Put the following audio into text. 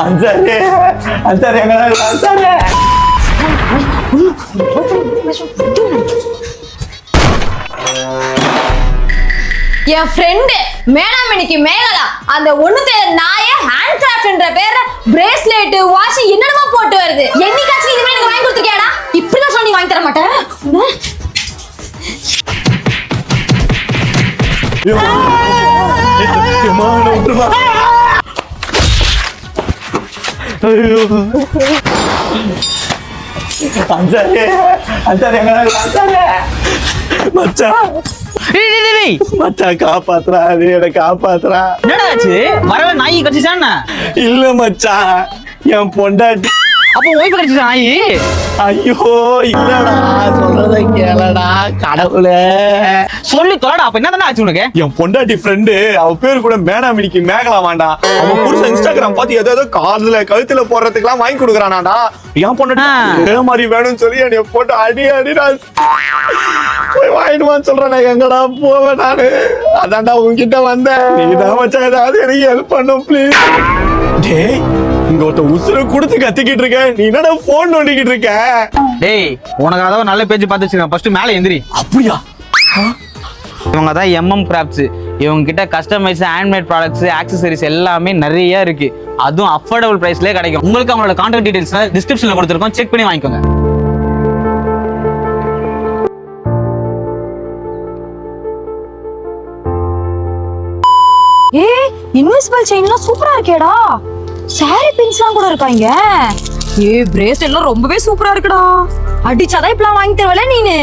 அன்சாரி அன்சாரி எங்க அன்சாரி என் ஃப்ரெண்டு மேனாமணிக்கு மேகலா அந்த ஒண்ணுத்த நாய ஹேண்ட் கிராஃப்ட்ன்ற பேர்ல பிரேஸ்லெட் வாட்ச் என்னென்னமோ போட்டு வருது. என்னைக்காச்சும் இதுவே எனக்கு வாங்கி கொடுத்துக்கியாடா? இப்படிதான் சொல்லி வாங்கி தர மாட்டேன். அன்சாரி அன்சாரி எங்க அன்சாரி மச்சான் மச்சான் காப்பாத்துறா என்ன காப்பாத்துறா. என்னடா ஆச்சு? வரவே நாய் கடிச்சிச்சான்னா? இல்ல மச்சான் என் பொண்டாட்டி. அப்போ ஒய்ஃப் கடிச்சிச்சா நாய்? ஐயோ இல்லடா சொல்றத கேளடா கடவுளே. சொல்லி தொலைடா. அப்ப என்ன ஆச்சு உனக்கு? என் பொண்டாட்டி ஃப்ரெண்டு அவ பேரு கூட மேனாமணிக்கு மேகலா வாண்டா. அவன் புருஷன் இன்ஸ்டாகிராம் பார்த்து ஏதோ காதுல கழுத்துல போடுறதுக்கெல்லாம் வாங்கி கொடுக்குறானாடா. என் பொண்டாட்டி இதே மாதிரி வேணும்னு சொல்லி என்னைய போட்டு அடி போய் வாங்கிடுவான்னு சொல்றேன். எங்கடா போவேன் நானு? அதான்டா உன்கிட்ட வந்தேன். நீதான் மச்சான் ஏதாவது எனக்கு ஹெல்ப் பண்ணும் ப்ளீஸ். டேய் இங்க ஒருத்த உசுர கொடுத்து கத்திக்கிட்டு இருக்க, நீ என்னடா போன் நோண்டிக்கிட்டு இருக்க? டேய் உனக்கு அதாவது நல்ல பேஜ் பார்த்து வச்சிருக்கேன். ஃபர்ஸ்ட் மேல எந்திரி. அப்படியா? இவங்க தான் MM கிராஃப்ட்ஸ். இவங்க கிட்ட கஸ்டமைஸ் ஹேண்ட்மேட் ப்ராடக்ட்ஸ் ஆக்சசரிஸ் எல்லாமே நிறைய இருக்கு. அதுவும் அஃபோர்டபுள் பிரைஸ்லயே கிடைக்கும். உங்களுக்கு அவங்களோட கான்டாக்ட் டீடைல்ஸ் டிஸ்கிரிப்ஷன்ல கொடுத்துருக்கோம். செக் பண்ணி வாங்கிக்கோங்க. இன்விசிபிள் செயின்லாம் சூப்பரா இருக்கேடா. சாரி பின்ஸ்லாம் கூட இருக்காங்க. பிரேஸ்லெட்லாம் ரொம்பவே சூப்பரா இருக்குடா. அடிச்சாதான் இப்பலாம் வாங்கி தருவல நீனு.